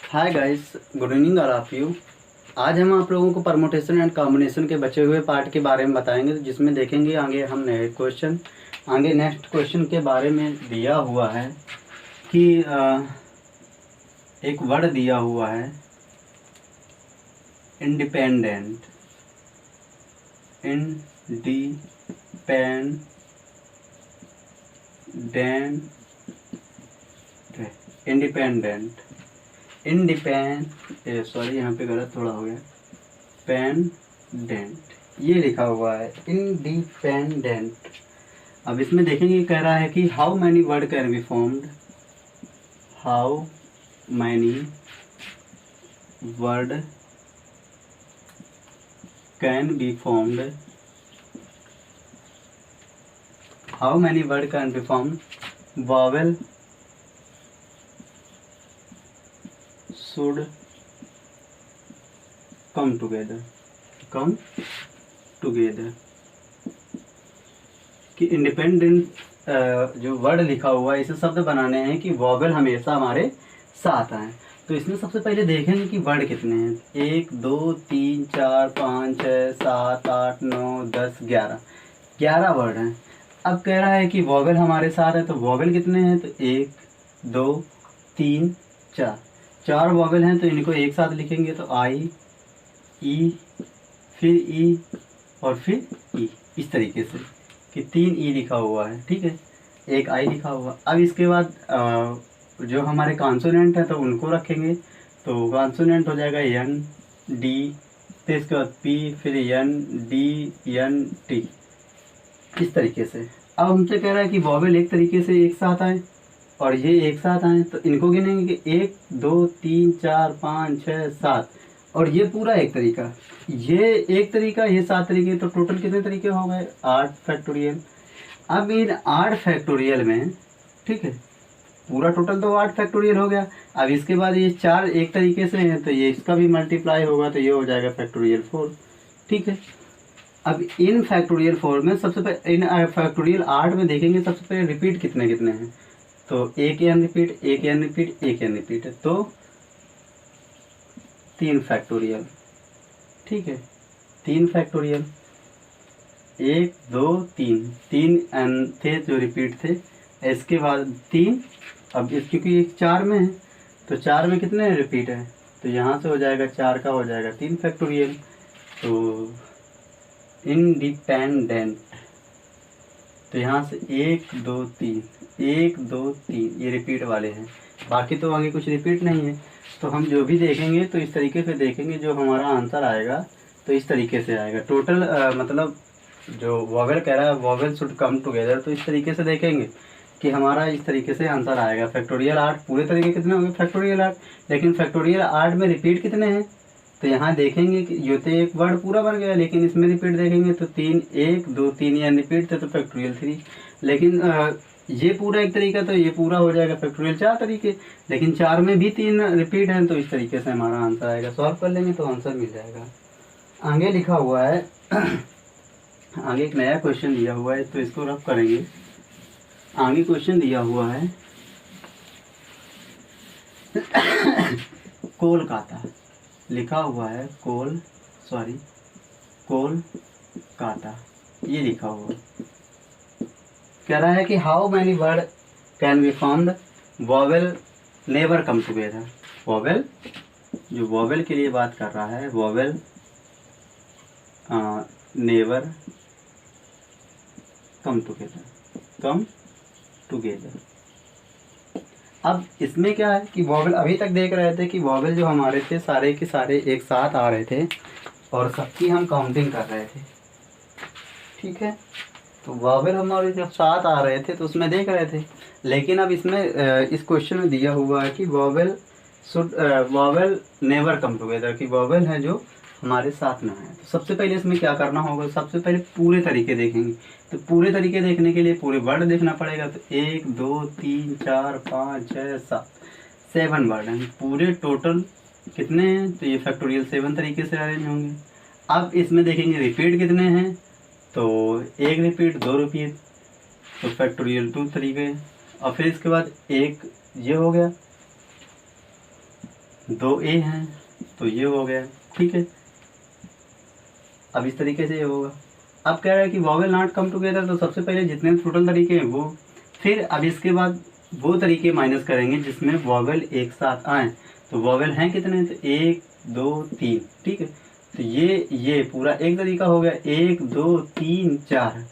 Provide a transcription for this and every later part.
Hi guys, good evening all of you. आज हम आप लोगों को परमुटेशन एंड कॉम्बिनेशन के बचे हुए पार्ट के बारे में बताएंगे, जिसमें देखेंगे आगे हम नए क्वेश्चन। आगे नेक्स्ट क्वेश्चन के बारे में दिया हुआ है कि एक वर्ड दिया हुआ है इंडिपेंडेंट। इंडिपेंडेंट सॉरी, यहाँ पे गलत थोड़ा हो गया। पेंडेंट ये लिखा हुआ है इंडिपेंडेंट। अब इसमें देखेंगे, कह रहा है कि how many word can be formed. How many word can be formed. How many word can be formed. Vowel should come together कि इंडिपेंडेंट जो वर्ड लिखा हुआ है इसे शब्द बनाने हैं कि वॉवेल हमेशा हमारे साथ आए। तो इसमें सबसे पहले देखेंगे कि वर्ड कितने हैं। 1 2 3 4 5 6 7 8 9 10 11 वर्ड हैं। अब कह रहा है कि वॉवेल हमारे साथ है, तो वॉवेल कितने हैं, तो 1 2 3 4 वॉवेल हैं, तो इनको एक साथ लिखेंगे तो आई, ई, फिर ई और फिर ई, इस तरीके से कि 3 ई लिखा हुआ है। ठीक है, एक आई लिखा हुआ। अब इसके बाद जो हमारे कॉन्सोनेंट हैं तो उनको रखेंगे, तो कॉन्सोनेंट हो जाएगा एन डी, फिर इसके बाद पी, फिर एन डी एन टी, इस तरीके से। अब हमसे कह रहा है कि वॉवेल एक तरीके से एक साथ आए और ये एक साथ आए, तो इनको गिनेंगे कि 1 2 3 4 5 6 7, और ये पूरा एक तरीका, ये एक तरीका, ये 7 तरीके, तो टोटल कितने तरीके हो गए, 8 फैक्टोरियल। अब इन 8 फैक्टोरियल में, ठीक है, पूरा टोटल तो 8 फैक्टोरियल हो गया। अब इसके बाद ये 4 एक तरीके से हैं, तो ये इसका भी मल्टीप्लाई होगा, तो ये हो जाएगा फैक्टोरियल 4। ठीक है, अब इन फैक्टोरियल 4 में सबसे पहले, इन फैक्टोरियल 8 में देखेंगे सबसे पहले रिपीट कितने कितने हैं, तो एक एन रिपीट, एक एन रिपीट, एक एन रिपीट है, तो 3 फैक्टोरियल। ठीक है, 3 फैक्टोरियल, 1 2 3 एन थे जो रिपीट थे, इसके बाद 3। अब इस क्योंकि एक 4 में है, तो 4 में कितने रिपीट है, तो यहाँ से हो जाएगा 4 का हो जाएगा 3 फैक्टोरियल। तो इंडिपेंडेंट, तो यहाँ से 1 2 3 1 2 3 ये रिपीट वाले हैं, बाकी तो आगे कुछ रिपीट नहीं है। तो हम जो भी देखेंगे तो इस तरीके से देखेंगे, जो हमारा आंसर आएगा तो इस तरीके से आएगा। टोटल मतलब जो वॉवेल कह रहा है वॉवेल शुड कम टुगेदर, तो इस तरीके से देखेंगे कि हमारा इस तरीके से आंसर आएगा। फैक्टोरियल 8 पूरे तरीके कितने होंगे, फैक्टोरियल 8, लेकिन फैक्टोरियल 8 में रिपीट कितने हैं, तो यहाँ देखेंगे कि ये तो एक वर्ड पूरा बन गया, लेकिन इसमें रिपीट देखेंगे तो 3 1 2 3 या रिपीट थे, तो फैक्टोरियल 3। लेकिन ये पूरा एक तरीका, तो ये पूरा हो जाएगा फैक्टोरियल 4 तरीके, लेकिन 4 में भी 3 रिपीट हैं, तो इस तरीके से हमारा आंसर आएगा। सॉल्व कर लेंगे तो आंसर मिल जाएगा। आगे लिखा हुआ है आगे एक नया क्वेश्चन दिया हुआ है, तो इसको रफ करेंगे। आगे क्वेश्चन दिया हुआ है कोलकाता, लिखा हुआ है कोलकाता, ये लिखा हुआ है। कह रहा है कि how many word can be formed, vowel never come together. Vowel, जो वॉवेल के लिए बात कर रहा है, वॉवेल नेवर कम टुगेदर। अब इसमें क्या है कि वॉवेल, अभी तक देख रहे थे कि वॉवेल जो हमारे थे सारे के सारे एक साथ आ रहे थे और सबकी हम काउंटिंग कर रहे थे। ठीक है, तो वॉवेल हमारे जब साथ आ रहे थे तो उसमें देख रहे थे, लेकिन अब इसमें इस क्वेश्चन में दिया हुआ है कि वॉवेल नेवर कम टुगेदर, कि वॉवेल है जो हमारे साथ में है। तो सबसे पहले इसमें क्या करना होगा, सबसे पहले पूरे तरीके देखेंगे। तो पूरे तरीके देखने के लिए पूरे वर्ड देखना पड़ेगा, तो 1 2 3 4 5 6 7 7 वर्ड हैं पूरे। टोटल कितने हैं, तो ये फैक्टोरियल 7 तरीके से अरेंज होंगे। अब इसमें देखेंगे रिपीट कितने हैं, तो 1 रिपीट 2 रिपीट, तो फैक्टोरियल 2 तरीके। और फिर इसके बाद एक ये हो गया, 2 ए हैं तो ये हो गया, ठीक है। अब इस तरीके से ये होगा। अब कह रहा है कि वॉवेल नॉट कम टुगेदर, तो सबसे पहले जितने टोटल तरीके हैं वो, फिर अब इसके बाद वो तरीके माइनस करेंगे जिसमें वॉवेल एक साथ आए। तो वॉवेल हैं कितने, तो 1 2 3, ठीक है। तो ये पूरा एक तरीका हो गया, 1 2 3 4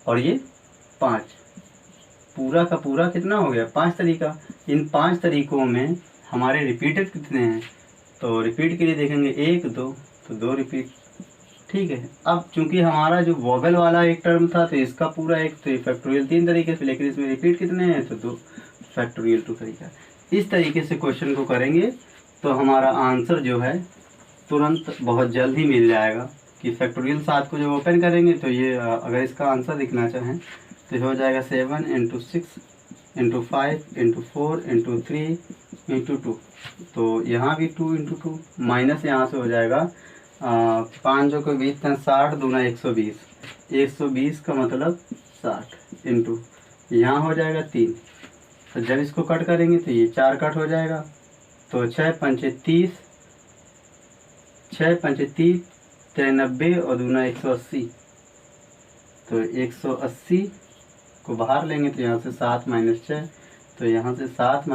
और ये 5, पूरा का पूरा कितना हो गया, 5 तरीका। इन 5 तरीकों में हमारे रिपीटेड कितने हैं, तो रिपीट के लिए देखेंगे 1 2, तो 2 रिपीट, ठीक है। अब चूंकि हमारा जो वॉवेल वाला एक टर्म था तो इसका पूरा एक तो फैक्टोरियल 3 तरीके से, लेकिन इसमें रिपीट कितने हैं, तो 2 फैक्टोरियल 2 तरीका। इस तरीके से क्वेश्चन को करेंगे तो हमारा आंसर जो है तुरंत बहुत जल्द ही मिल जाएगा। कि फैक्टोरियल 7 को जब ओपन करेंगे तो ये अगर इसका आंसर दिखना चाहें तो हो जाएगा 7 × 6 × 5 × 4 × 3 × 2, तो यहाँ भी 2 × 2 माइनस यहाँ से हो जाएगा 5 जो के 20 60 दूना 120, 120 का मतलब 60 इंटू यहाँ हो जाएगा 3। तो जब इसको कट करेंगे तो ये 4 कट हो जाएगा, तो 6 पंचे 30, 6 पंचे 30 93 और दूना 180, तो 180 को बाहर लेंगे तो यहाँ से 7 - 6, तो यहाँ से 7 -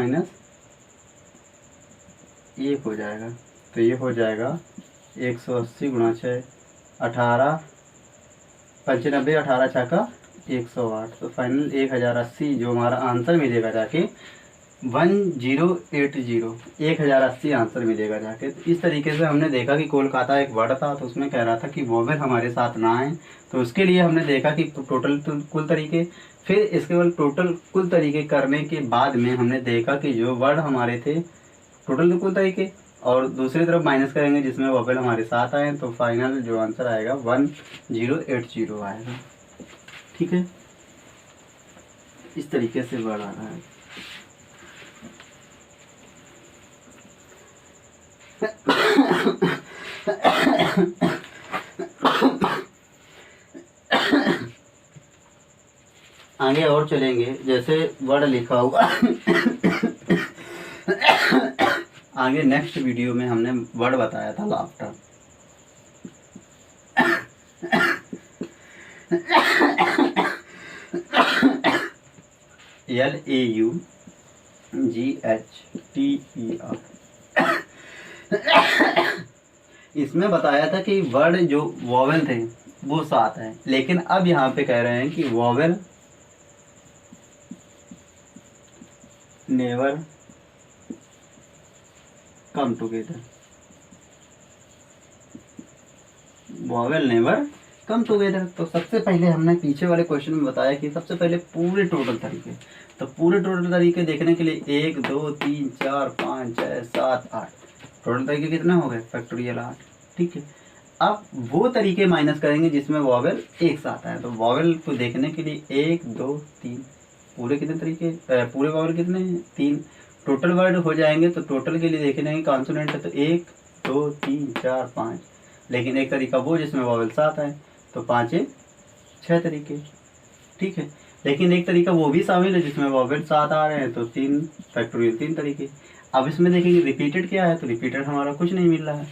1 हो जाएगा। तो ये हो जाएगा 180 × 6 18 95, 18 6 का 108, तो फाइनल 1080 जो हमारा आंसर मिलेगा जाके 1080, 1080 आंसर मिलेगा जाके। तो इस तरीके से हमने देखा कि कोलकाता एक वर्ड था तो उसमें कह रहा था कि वॉवेल हमारे साथ ना आए, तो उसके लिए हमने देखा कि टोटल कुल तरीके, फिर इसके बाद टोटल कुल तरीके करने के बाद में हमने देखा कि जो वर्ड हमारे थे टोटल कुल तरीके, और दूसरी तरफ माइनस करेंगे जिसमें वॉवेल हमारे साथ आए, तो फाइनल जो आंसर आएगा 1080 आएगा, ठीक है। इस तरीके से वर्ड आ रहा है। आगे और चलेंगे, जैसे वर्ड लिखा हुआ आगे नेक्स्ट वीडियो में हमने वर्ड बताया था लाफ्टर। LAUGHTER इसमें बताया था कि वर्ड जो वॉवेल थे वो 7 हैं, लेकिन अब यहाँ पे कह रहे हैं कि vowel never come together, vowel never come together. तो सबसे पहले हमने पीछे वाले क्वेश्चन में बताया कि सबसे पहले पूरे टोटल तरीके, तो पूरे टोटल तरीके देखने के लिए 1 2 3 4 5 6 7 8 टोटल तरीके कितने हो गए, फैक्टोरियल 8, ठीक है। अब वो तरीके माइनस करेंगे जिसमें वॉवेल एक साथ आए, तो वॉवेल को देखने के लिए 1 2 3 पूरे कितने तरीके, पूरे वॉवेल कितने हैं, 3 टोटल वर्ड हो जाएंगे। तो टोटल के लिए देखने के कॉन्सोनेंट है तो 1 2 3 4 5, लेकिन एक तरीका वो जिसमें वॉवेल 7 आए, तो 5 6 तरीके, ठीक है। लेकिन एक तरीका वो भी शामिल है जिसमें वॉवेल 7 आ रहे हैं, तो 3 फैक्टोरियल 3 तरीके। अब इसमें देखेंगे रिपीटेड क्या है, तो रिपीटेड हमारा कुछ नहीं मिल रहा है,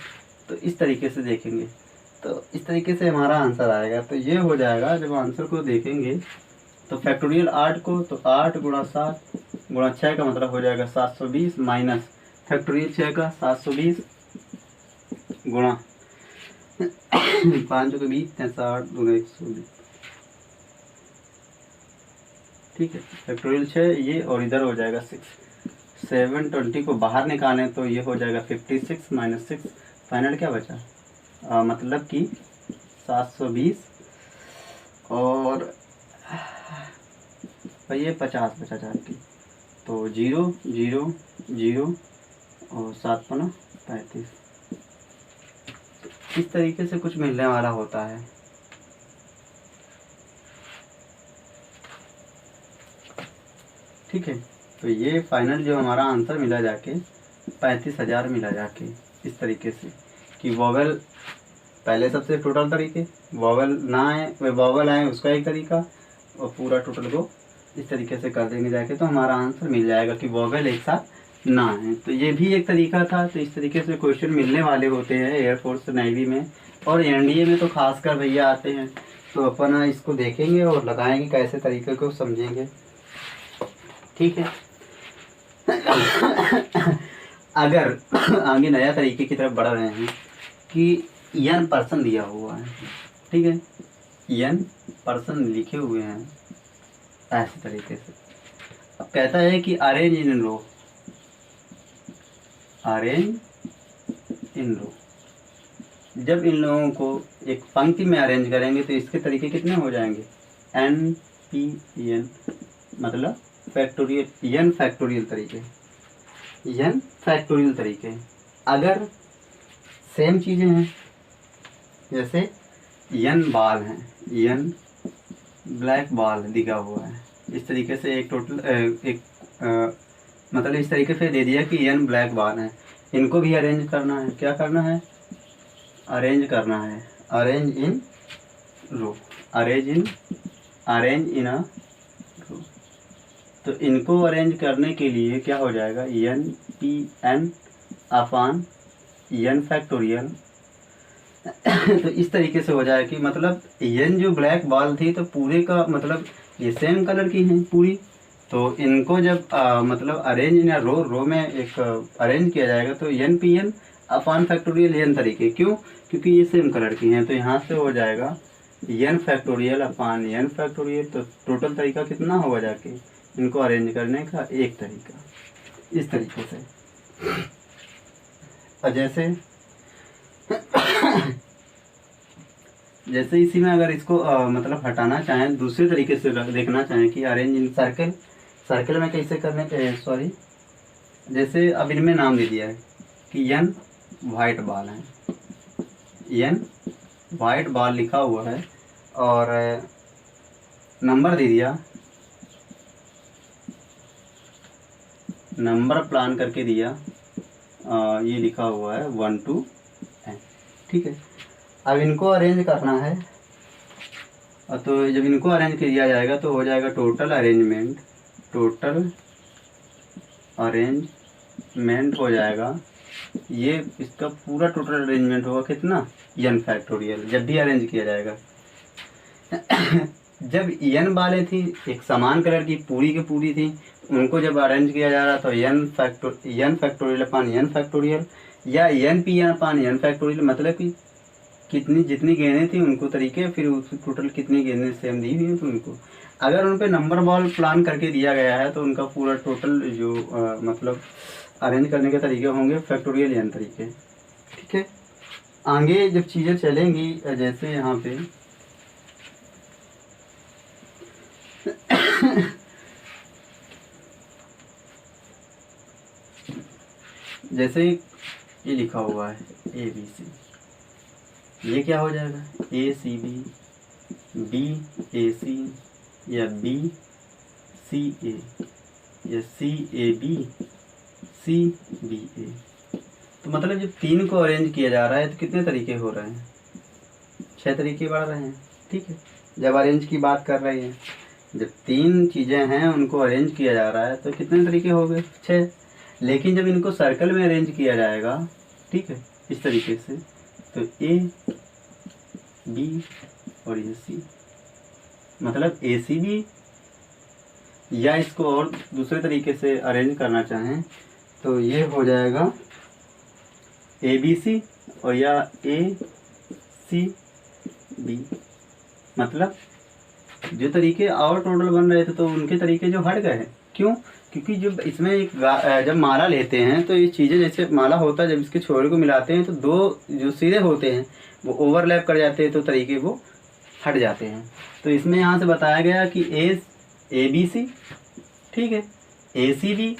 तो इस तरीके से देखेंगे तो इस तरीके से हमारा आंसर आएगा। तो ये हो जाएगा, जब आंसर को देखेंगे तो फैक्टोरियल 8 को, तो 8 × 7 × 6 का मतलब हो जाएगा 720 माइनस फैक्टोरियल 6 का 720 गुणा 5 के 20 60 दूना 120, ठीक है। फैक्टोरियल 6 ये, और इधर हो जाएगा 6, 720 को बाहर निकालें तो ये हो जाएगा 56 - 6, फाइनल क्या बचा, मतलब कि 720 और ये 50 बचा जाती, तो 0 0 0 और 7 × 35, इस तरीके से कुछ मिलने वाला होता है। ठीक है, तो ये फाइनल जो हमारा आंसर मिला जाके 35,000 मिला जाके, इस तरीके से कि वॉवेल पहले सबसे टोटल तरीके, वॉवेल ना आए वॉवेल आए उसका एक तरीका, और पूरा टोटल को इस तरीके से कर देंगे जाके, तो हमारा आंसर मिल जाएगा कि वॉवेल एक साथ ना है। तो ये भी एक तरीका था। तो इस तरीके से क्वेश्चन मिलने वाले होते हैं एयरफोर्स नेवी में, और एनडीए में तो खासकर भैया आते हैं। तो अपन इसको देखेंगे और लगाएंगे, कैसे तरीके को समझेंगे। ठीक है। अगर आगे नया तरीके की तरफ बढ़ रहे हैं कि यन पर्सन दिया हुआ है, ठीक है, यन पर्सन लिखे हुए हैं ऐसे तरीके से। अब कहता है कि arrange in row, arrange in रो। जब इन लोगों को एक पंक्ति में अरेंज करेंगे तो इसके तरीके कितने हो जाएंगे, एन पी एन, मतलब फैक्टोरियल, एन फैक्टोरियल तरीके, एन फैक्टोरियल तरीके। अगर सेम चीज़ें हैं, जैसे एन बाल हैं, एन ब्लैक बाल दिखा हुआ है, इस तरीके से एक टोटल मतलब इस तरीके से दे दिया कि एन ब्लैक बाल हैं, इनको भी अरेंज करना है। क्या करना है, अरेंज करना है, arrange in row, arrange in अ रो। तो इनको अरेंज करने के लिए क्या हो जाएगा, एन पी एन अपान एन फैक्टोरियल। तो इस तरीके से हो जाए कि मतलब एन जो ब्लैक बॉल थी तो पूरे का मतलब ये सेम कलर की हैं पूरी। तो इनको जब मतलब अरेंज इन रो, रो में एक अरेंज किया जाएगा तो एन पी एन अपान फैक्टोरियल एन तरीके, क्यों, क्योंकि ये सेम कलर की हैं। तो यहाँ से हो जाएगा एन फैक्टोरियल अपान एन फैक्टोरियल। तो टोटल तरीका कितना होगा जाके इनको अरेंज करने का, एक तरीका, इस तरीके से। और जैसे इसी में अगर इसको मतलब हटाना चाहें, दूसरे तरीके से देखना चाहें कि अरेंज इन सर्कल, सर्कल में कैसे करने, सॉरी, जैसे अब इनमें नाम दे दिया है कि एन वाइट बॉल है, एन वाइट बॉल लिखा हुआ है और नंबर दे दिया, नंबर प्लान करके दिया, ये लिखा हुआ है 1 to n। ठीक है। अब इनको अरेंज करना है, तो जब इनको अरेंज किया जाएगा तो हो जाएगा टोटल अरेंजमेंट, टोटल अरेंजमेंट हो जाएगा, ये इसका पूरा टोटल अरेंजमेंट होगा कितना, एन फैक्टोरियल, जब भी अरेंज किया जाएगा। जब एन वाले थी एक समान कलर की पूरी की पूरी थी, उनको जब अरेंज किया जा रहा तो एन फैक्टोरियल अपान एन फैक्टोरियल, या एन पी एन अपान एन फैक्टोरियल, मतलब कि कितनी जितनी गेंदें थी उनको तरीके, फिर उस टोटल कितनी गेंदें सेम दी हुई हैं तो उनको, अगर उन पे नंबर बॉल प्लान करके दिया गया है तो उनका पूरा टोटल जो मतलब अरेंज करने के तरीके होंगे फैक्टोरियल एन तरीके। ठीक है। आगे जब चीज़ें चलेंगी, जैसे यहाँ पे जैसे ये लिखा हुआ है ए बी सी, ये क्या हो जाएगा, ए सी बी, बी ए सी, या बी सी ए, या सी ए बी, सी बी ए। तो मतलब जब तीन को अरेंज किया जा रहा है तो कितने तरीके हो रहे हैं, 6 तरीके बढ़ रहे हैं। ठीक है। जब अरेंज की बात कर रहे हैं, जब तीन चीज़ें हैं उनको अरेंज किया जा रहा है तो कितने तरीके हो गए, 6। लेकिन जब इनको सर्कल में अरेंज किया जाएगा, ठीक है, इस तरीके से, तो ए बी और ये सी, मतलब ए सी बी, या इसको और दूसरे तरीके से अरेंज करना चाहें तो ये हो जाएगा ए बी सी, और या ए सी बी। मतलब जो तरीके और टोटल बन रहे थे तो उनके तरीके जो हट गए हैं, क्यों, क्योंकि जब इसमें एक जब माला लेते हैं तो ये चीज़ें जैसे माला होता है, जब इसके छोरे को मिलाते हैं तो दो जो सिरे होते हैं वो ओवरलैप कर जाते हैं तो तरीके वो हट जाते हैं। तो इसमें यहाँ से बताया गया कि ए बी सी, ठीक है, ए सी बी,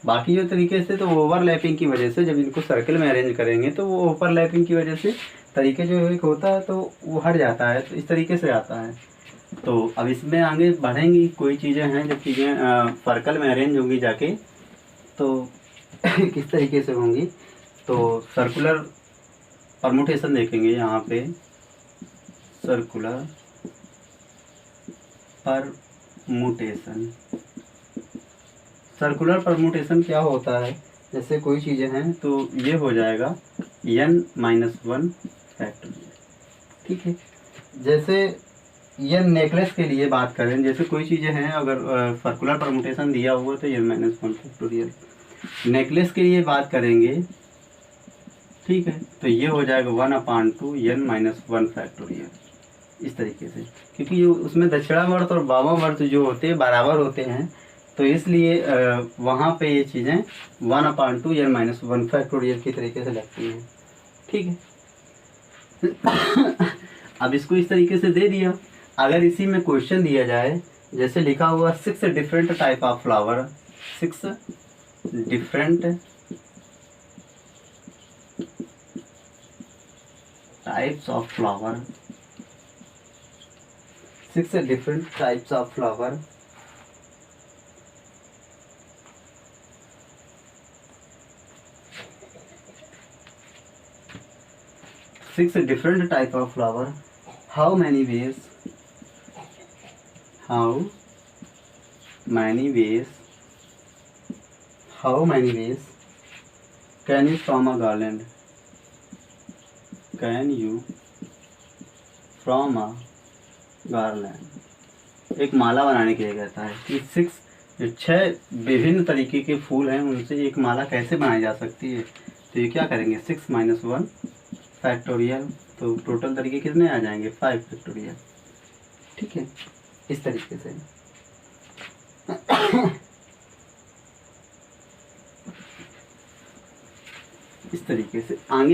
बाकी जो तरीके से तो ओवरलैपिंग की वजह से जब इनको सर्कल में अरेंज करेंगे तो वो ओवरलैपिंग की वजह से तरीके जो एक होता है तो वो हट जाता है, तो इस तरीके से आता है। तो अब इसमें आगे बढ़ेंगी कोई चीज़ें हैं, जब चीज़ें सर्कल में अरेंज होंगी जाके तो किस तरीके से होंगी, तो सर्कुलर परमुटेशन देखेंगे यहाँ पे, सर्कुलर परमुटेशन, सर्कुलर परमुटेशन क्या होता है, जैसे कोई चीज़ें हैं तो ये हो जाएगा n-1 फैक्टोरियल। ठीक है, जैसे ये नेकलेस के लिए बात करें, जैसे कोई चीज़ें हैं अगर सर्कुलर परमुटेशन दिया हुआ तो n-1 फैक्टोरियल। नेकलेस के लिए बात करेंगे, ठीक है, तो ये हो जाएगा 1/2 n-1 फैक्टोरियल, इस तरीके से। क्योंकि ये उसमें दक्षिणावर्त और वामावर्त जो होते हैं बराबर होते हैं, तो इसलिए वहाँ पे ये चीज़ें 1/2 n-1 फैक्टोरियल की तरीके से लगती हैं। ठीक है। अब इसको इस तरीके से दे दिया। अगर इसी में क्वेश्चन दिया जाए, जैसे लिखा हुआ 6 different type of flower, 6 different types of flower, 6 different types of flower, six different type of flower. How many ways? How many ways? How many ways can you form a garland? Can you form a garland? एक माला बनाने के लिए कहता है कि 6 विभिन्न तरीके के फूल हैं, उनसे एक माला कैसे बनाई जा सकती है। तो ये क्या करेंगे, 6-1 फैक्टोरियल, तो टोटल तरीके कितने आ जाएंगे, 5 फैक्टोरियल। ठीक है, इस तरीके से। इस तरीके से आगे